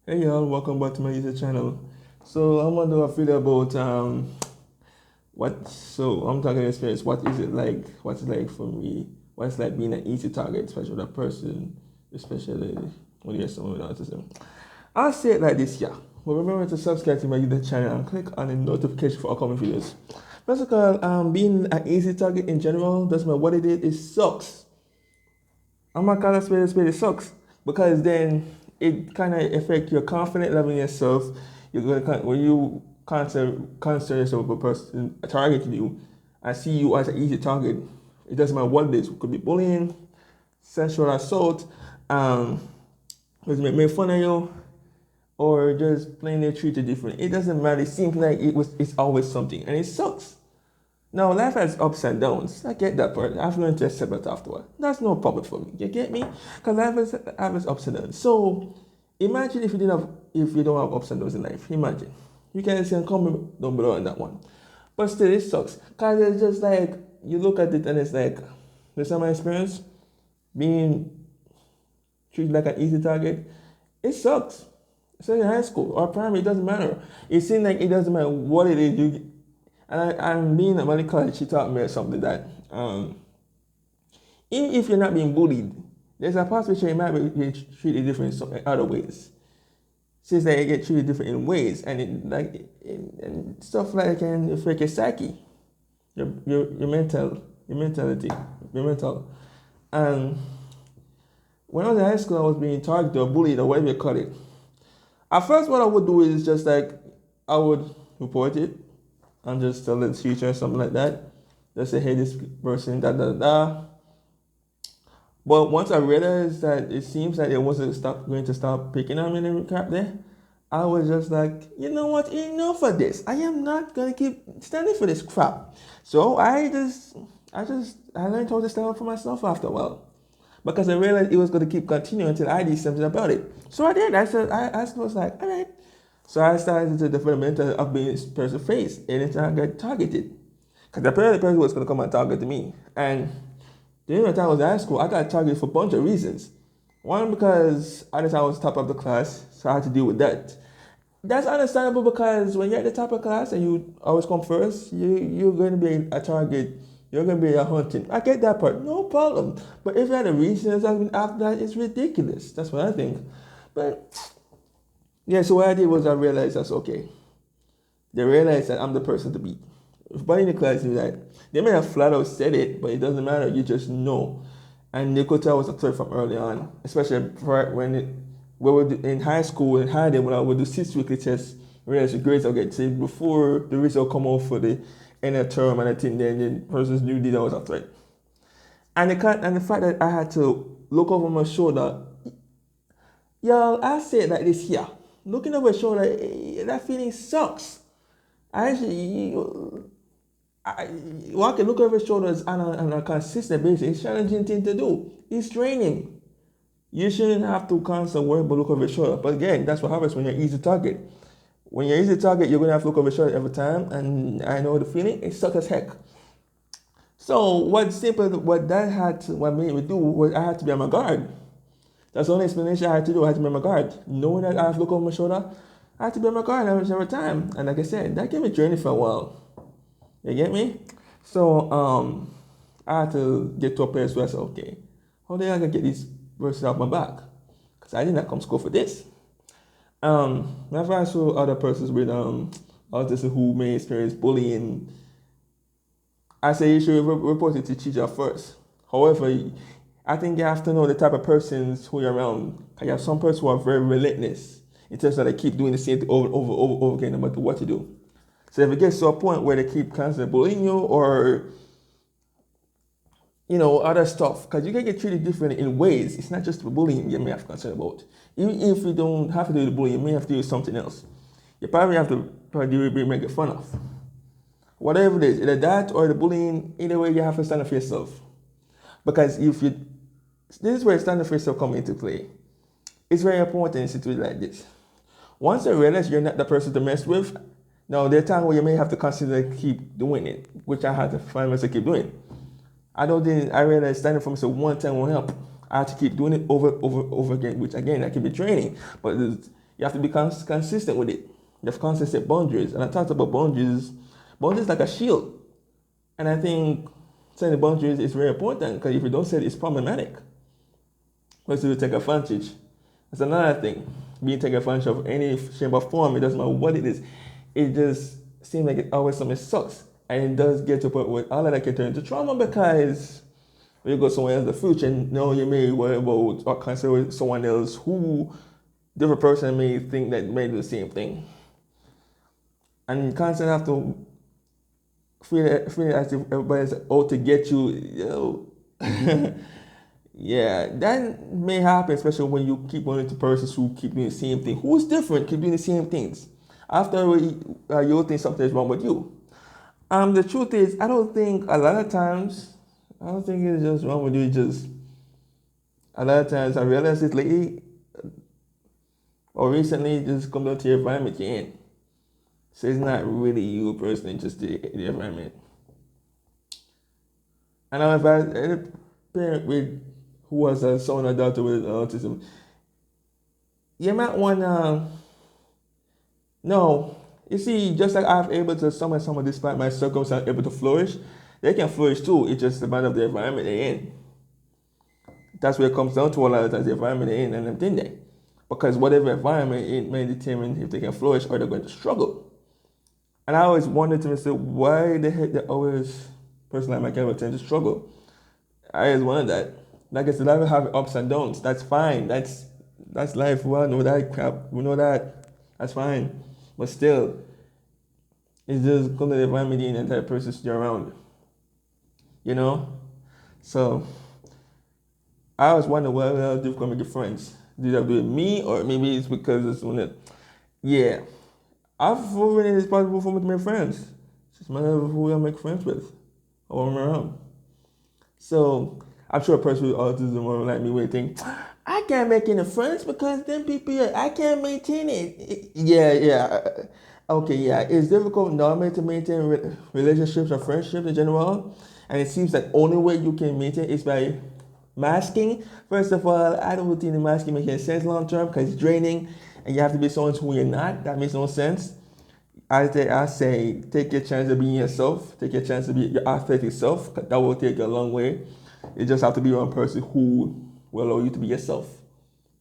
Hey y'all, welcome back to my YouTube channel. So I'm gonna do a video about I'm talking experience. What is it like? What's it like for me? What's it like being an easy target, especially with a person, especially when you're someone with autism. I'll say it like this, yeah. But remember to subscribe to my YouTube channel and click on the notification for upcoming videos. First of all, being an easy target in general doesn't matter what it sucks. I'm not gonna spade it sucks because then it kind of affect your confidence level in yourself. You're gonna when you concern yourself with a person targeting you and see you as an easy target. It doesn't matter what it is. It could be bullying, sexual assault, make fun of you, or just plain they treat you different. It doesn't matter. It seems like it's always something, and it sucks. Now, life has ups and downs. I get that part. I've learned to accept it afterward. That's no problem for me. You get me? Because life has ups and downs. So, imagine if you don't have ups and downs in life. Imagine. You can see and comment down below on that one. But still, it sucks. Because it's just like, you look at it and it's like, this is my experience. Being treated like an easy target. It sucks. Especially in high school or primary, it doesn't matter. It seems like it doesn't matter what it is. And being at Money College, she taught me something that even if you're not being bullied, there's a possibility you might be treated different in some other ways. Since they get treated different in ways, and and stuff like can affect your psyche, your mentality, your mental. And when I was in high school, I was being targeted or bullied or whatever you call it. At first, what I would do is just like I would report it and just tell the teacher or something like that. Just say, hey, this person, da da da. But once I realized that it seems like it wasn't going to stop picking on me and crap there, I was just like, you know what, enough of this. I am not gonna keep standing for this crap. So I learned how to stand up for myself after a while. Because I realized it was gonna keep continuing until I did something about it. So I did. I was like, all right. So I started to develop mental of being this person's face anytime I got targeted. Because apparently the person was going to come and target me. And during the time I was in high school, I got targeted for a bunch of reasons. One, because I just I was top of the class, so I had to deal with that. That's understandable because when you're at the top of the class and you always come first, you're going to be a target. You're going to be a hunting. I get that part, no problem. But if you had a reason after that, it's ridiculous. That's what I think. But yeah, so what I did was I realized that's okay. They realized that I'm the person to beat. Everybody in the class is like, they may have flat out said it, but it doesn't matter. You just know. And they could tell I was a threat from early on, especially when we were in high school and high when I would do 6 weekly tests, realize the grades I'll get saved before the result come out for the end of term, and I think then the persons knew that I was a threat. And the fact that I had to look over my shoulder, y'all, I say it like this here. Looking over my shoulder, that feeling sucks. I actually, walking, look over his shoulders on a consistent basis. It's a challenging thing to do. It's training. You shouldn't have to constantly worry about look over your shoulder. But again, that's what happens when you're easy target. When you're easy target, you're gonna have to look over your shoulder every time. And I know the feeling. It sucks as heck. So what made me do was I had to be on my guard. That's the only explanation I had to do. I had to be on my guard. Knowing that I have to look over my shoulder, I had to be on my guard every time. And like I said, that gave me training for a while. You get me? So I had to get to a place where I said, okay, how the hell I can get these verses off my back? Because I did not come to school for this. Whenever I saw other persons with autism who may experience bullying, I say you should report it to teacher first. However, I think you have to know the type of persons who you're around. You have some persons who are very relentless in terms of they keep doing the same thing over and over again no matter what you do. So if it gets to a point where they keep constantly bullying you or, other stuff, because you can get treated differently in ways. It's not just the bullying you may have concern about. Even if you don't have to do the bullying, you may have to do something else. You probably have to be making fun of. Whatever it is, either that or the bullying, either way you have to stand up for yourself. Because this is where standing for yourself comes into play. It's very important in situations like this. Once you realize you're not the person to mess with, now there are times where you may have to constantly keep doing it, which I had to find myself keep doing. I realized standing for myself one time won't help. I had to keep doing it over again, which again, that can be training. But You have to be consistent with it. You have consistent boundaries. And I talked about boundaries. Boundaries like a shield. And I think setting boundaries is very important because if you don't set it, it's problematic. Because you take advantage. That's another thing. Being taken advantage of any shape or form, it doesn't matter what it is. It just seems like it always something sucks. And it does get to a point where all of that can turn into trauma because when you go somewhere else in the future, you may worry about or consider someone else who different person may think that may do the same thing. And you constantly have to feel as if everybody's out to get you, Yeah, that may happen, especially when you keep running to persons who keep doing the same thing. Who's different, keep doing the same things. After you think something's wrong with you. The truth is, I don't think a lot of times, I don't think it's just wrong with you. It's just a lot of times I realize it lately or recently, just come down to your environment you're in. So it's not really you personally, just the environment. And I advise any parent who has a son or daughter with autism, you might want to know. You see, just like I'm able to someone despite my circumstance able to flourish, they can flourish too. It's just a matter of the environment they're in. That's where it comes down to a lot of times, the environment they're in and everything there. Because whatever environment it may determine if they can flourish or they're going to struggle. And I always wondered to myself, why the heck they always, person like myself, tend to struggle? I always wondered that. Like I said, I will have ups and downs. That's fine. That's life. We all know that crap. We know that. That's fine. But still, it's just because of the environment the entire person you're around. So I always wonder what else do come make friends. Did I do it me or maybe it's because it's when it. Yeah. I've already it's possible for me to make friends. It's just a matter of who I make friends with or I'm around. So I'm sure a person with autism or like me would think, I can't make any friends because then people, I can't maintain it. Yeah. Okay, yeah. It's difficult normally to maintain relationships or friendships in general. And it seems that only way you can maintain is by masking. First of all, I don't think the masking makes any sense long term because it's draining and you have to be someone who you're not. That makes no sense. I say, take your chance of being yourself. Take your chance to be your authentic self. That will take you a long way. You just have to be one person who will allow you to be yourself.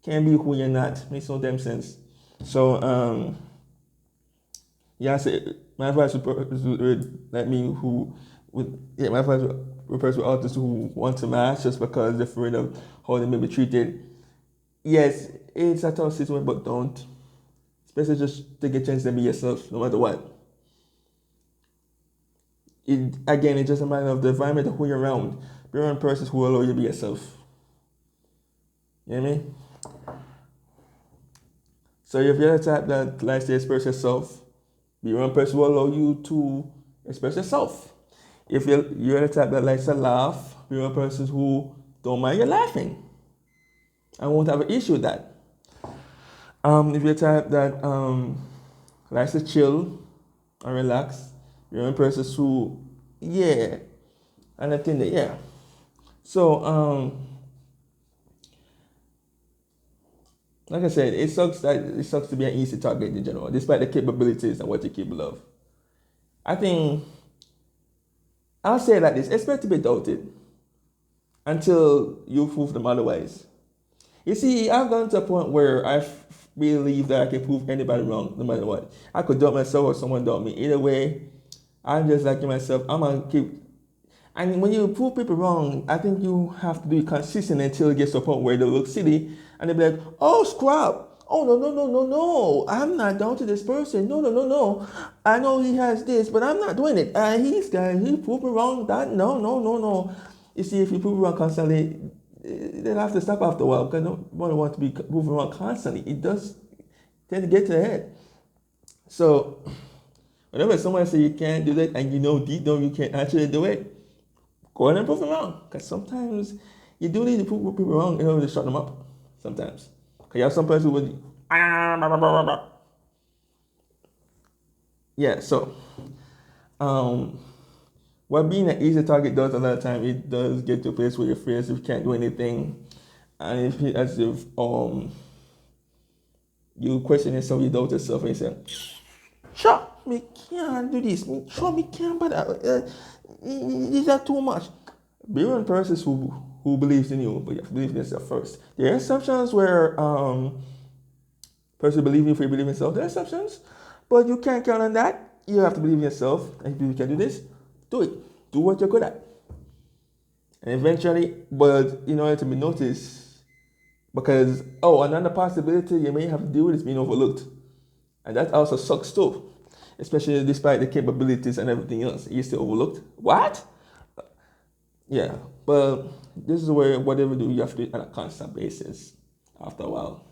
Can't be who you're not. Makes no damn sense. So, I say, my advice would like me my advice would person with autism who want to mask just because they're afraid of how they may be treated. Yes, it's a tough situation, but don't. Especially just take a chance to be yourself, no matter what. It's just a matter of the environment of who you're around. Be around persons who will allow you to be yourself. You know what I mean? So if you're the type that likes to express yourself, be around persons who will allow you to express yourself. If you're the type that likes to laugh, be around persons who don't mind you laughing. I won't have an issue with that. If you're the type that likes to chill and relax, you're around persons who, and I think that, So, like I said, it sucks to be an easy target in general, despite the capabilities and what you're capable of. I think I'll say it like this: expect to be doubted until you prove them otherwise. You see, I've gotten to a point where I believe that I can prove anybody wrong, no matter what. I could doubt myself or someone doubt me. Either way, I'm just like myself. I'm gonna keep. And when you prove people wrong, I think you have to be consistent until it gets to a point where they look silly and they'll be like, oh, scrap. Oh, no. I'm not down to this person. No. I know he has this, but I'm not doing it. He proved me wrong. That, no. You see, if you prove me wrong constantly, they'll have to stop after a while because nobody wants to be proven wrong constantly. It does tend to get to the head. So, whenever someone says you can't do that and you know deep down you can't actually do it, go ahead and prove them wrong. Because sometimes you do need to prove people wrong in order to shut them up. Sometimes. Because you have some person who would. Yeah, so. What being an easy target does a lot of time, it does get to a place where you feel as if you can't do anything. And it feels as if You question yourself, you doubt yourself, and you say, sure, me can't do this. Me can't, but these are too much. Be one person who believes in you, but you have to believe in yourself first. There are exceptions where person believe in you for you believe in yourself. There are exceptions, but you can't count on that. You have to believe in yourself, and if you can do this, do it. Do what you're good at, and eventually, but in order to be noticed, because another possibility you may have to deal with is being overlooked, and that also sucks too. Especially despite the capabilities and everything else, you're still overlooked. What? Yeah, but this is where whatever you do, you have to do it on a constant basis. After a while,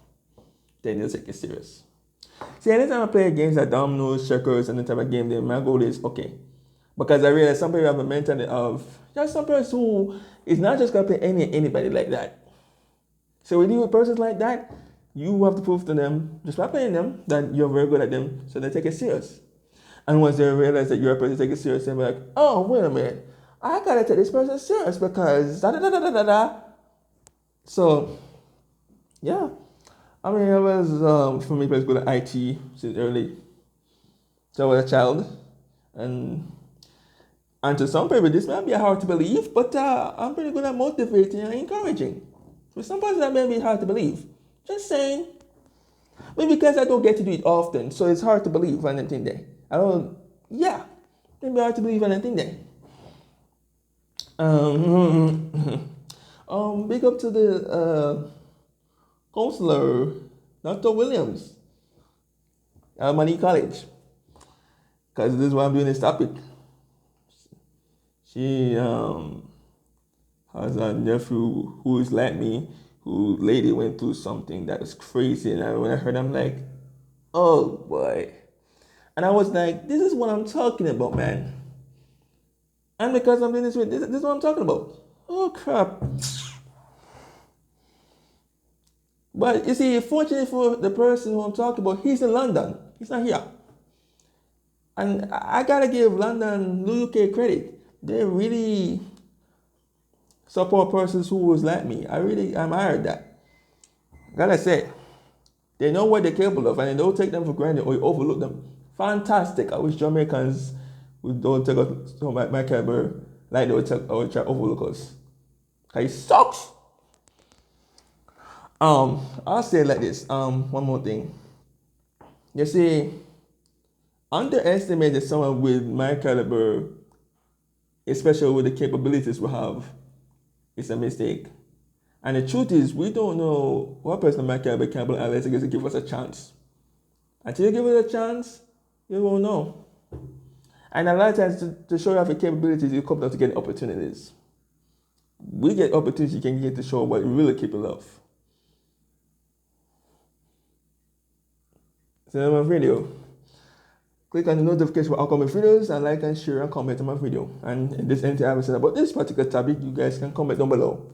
then you'll take it serious. See, anytime I play games like dominoes, checkers, and the type of game, then my goal is okay. Because I realize some people have a mentality of just some person who is not just gonna play anybody like that. So when you with persons like that, you have to prove to them just by playing them that you're very good at them, so they take it serious. And once they realize that you're a person take it serious, they're like, oh, wait a minute, I gotta take this person serious because da da da da da da da. So, yeah. I mean, I was, for me, I was good at IT since early. So I was a child. And to some people, this might be hard to believe, but I'm pretty good at motivating and encouraging. For some person, that may be hard to believe. Just saying. Maybe because I don't get to do it often, so it's hard to believe on anything there. Maybe hard to believe on anything there. Big up to the counselor, Dr. Williams, at Money College, because this is why I'm doing this topic. She has a nephew who is like me, who lately went through something that was crazy, and when I heard, I'm like, oh boy. And I was like, this is what I'm talking about, man. And because I'm doing this, this is what I'm talking about. Oh crap. But you see, fortunately for the person who I'm talking about, he's in London. He's not here. And I gotta give London, UK credit. They really support persons who was like me. I really admire that. Gotta say, they know what they're capable of and they don't take them for granted or overlook them. Fantastic. I wish Jamaicans would don't take us to my caliber like they would try to overlook us. Cause it sucks. I'll say it like this. One more thing. You see, underestimating someone with my caliber, especially with the capabilities we have, is a mistake. And the truth is, we don't know what person of my caliber can be unless they give us a chance. Until you give us a chance, you won't know. And a lot of times, to show off your capabilities, you come down to get opportunities. We get opportunities you can get to show what you're really capable of. So my video. Click on the notification for upcoming videos and like and share and comment on my video. And if there's anything I have said about this particular topic, you guys can comment down below.